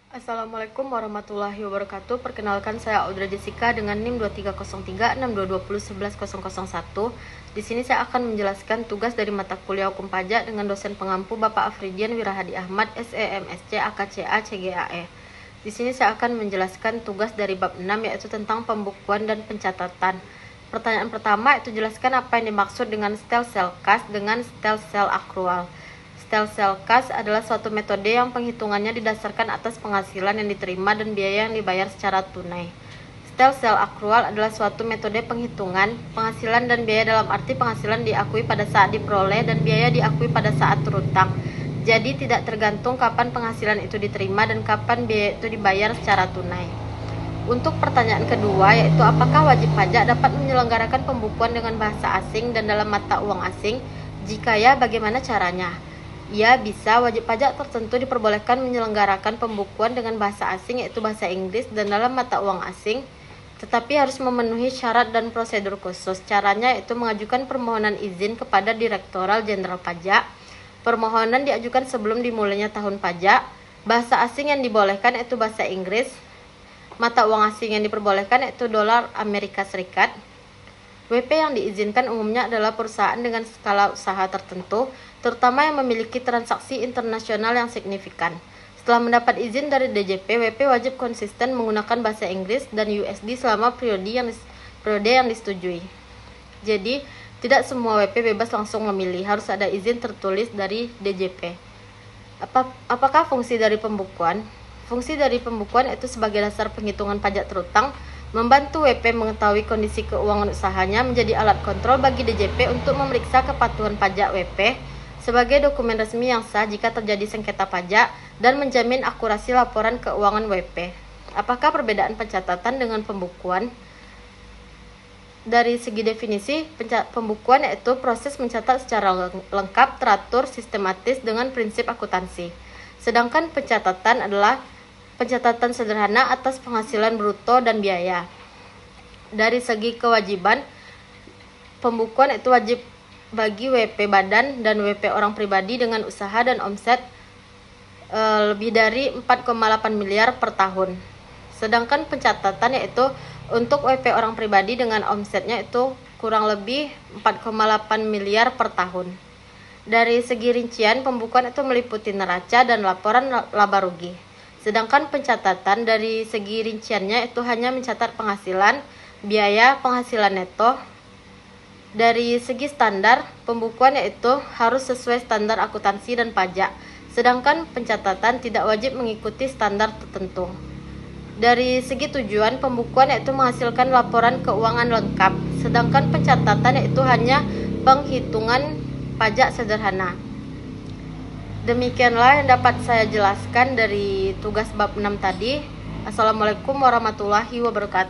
Assalamualaikum warahmatullahi wabarakatuh. Perkenalkan, saya Audra Jessica dengan NIM 230362201101. Di sini saya akan menjelaskan tugas dari mata kuliah Hukum Pajak dengan dosen pengampu Bapak Afridian Wirahadi Ahmad, SEMSC, AKCA, CGAE. Di sini saya akan menjelaskan tugas dari bab 6, yaitu tentang pembukuan dan pencatatan. Pertanyaan pertama itu jelaskan apa yang dimaksud dengan stelsel kas dengan stelsel akrual. Stelsel kas adalah suatu metode yang penghitungannya didasarkan atas penghasilan yang diterima dan biaya yang dibayar secara tunai. Stelsel akrual adalah suatu metode penghitungan penghasilan dan biaya dalam arti penghasilan diakui pada saat diperoleh dan biaya diakui pada saat terutang. Jadi tidak tergantung kapan penghasilan itu diterima dan kapan biaya itu dibayar secara tunai. Untuk pertanyaan kedua, yaitu apakah wajib pajak dapat menyelenggarakan pembukuan dengan bahasa asing dan dalam mata uang asing? Jika ya, bagaimana caranya? Ya, bisa. Wajib pajak tertentu diperbolehkan menyelenggarakan pembukuan dengan bahasa asing, yaitu bahasa Inggris, dan dalam mata uang asing, tetapi harus memenuhi syarat dan prosedur khusus. Caranya yaitu mengajukan permohonan izin kepada Direktorat Jenderal Pajak. Permohonan diajukan sebelum dimulainya tahun pajak. Bahasa asing yang dibolehkan yaitu bahasa Inggris. Mata uang asing yang diperbolehkan yaitu dolar Amerika Serikat. WP yang diizinkan umumnya adalah perusahaan dengan skala usaha tertentu, terutama yang memiliki transaksi internasional yang signifikan. Setelah mendapat izin dari DJP, WP wajib konsisten menggunakan bahasa Inggris dan USD selama periode yang disetujui. Jadi, tidak semua WP bebas langsung memilih, harus ada izin tertulis dari DJP. Apakah fungsi dari pembukuan? Fungsi dari pembukuan itu sebagai dasar penghitungan pajak terutang, membantu WP mengetahui kondisi keuangan usahanya, menjadi alat kontrol bagi DJP untuk memeriksa kepatuhan pajak WP sebagai dokumen resmi yang sah jika terjadi sengketa pajak, dan menjamin akurasi laporan keuangan WP. Apakah perbedaan pencatatan dengan pembukuan? Dari segi definisi, pembukuan yaitu proses mencatat secara lengkap, teratur, sistematis dengan prinsip akuntansi. Sedangkan pencatatan adalah pencatatan sederhana atas penghasilan bruto dan biaya. Dari segi kewajiban, pembukuan itu wajib bagi WP badan dan WP orang pribadi dengan usaha dan omset lebih dari 4,8 miliar per tahun. Sedangkan pencatatan yaitu untuk WP orang pribadi dengan omsetnya itu kurang lebih 4,8 miliar per tahun. Dari segi rincian, pembukuan itu meliputi neraca dan laporan laba rugi. Sedangkan pencatatan dari segi rinciannya itu hanya mencatat penghasilan, biaya, penghasilan neto. Dari segi standar, pembukuan yaitu harus sesuai standar akuntansi dan pajak. Sedangkan pencatatan tidak wajib mengikuti standar tertentu. Dari segi tujuan, pembukuan yaitu menghasilkan laporan keuangan lengkap. Sedangkan pencatatan yaitu hanya penghitungan pajak sederhana. Demikianlah yang dapat saya jelaskan dari tugas bab 6 tadi. Assalamualaikum warahmatullahi wabarakatuh.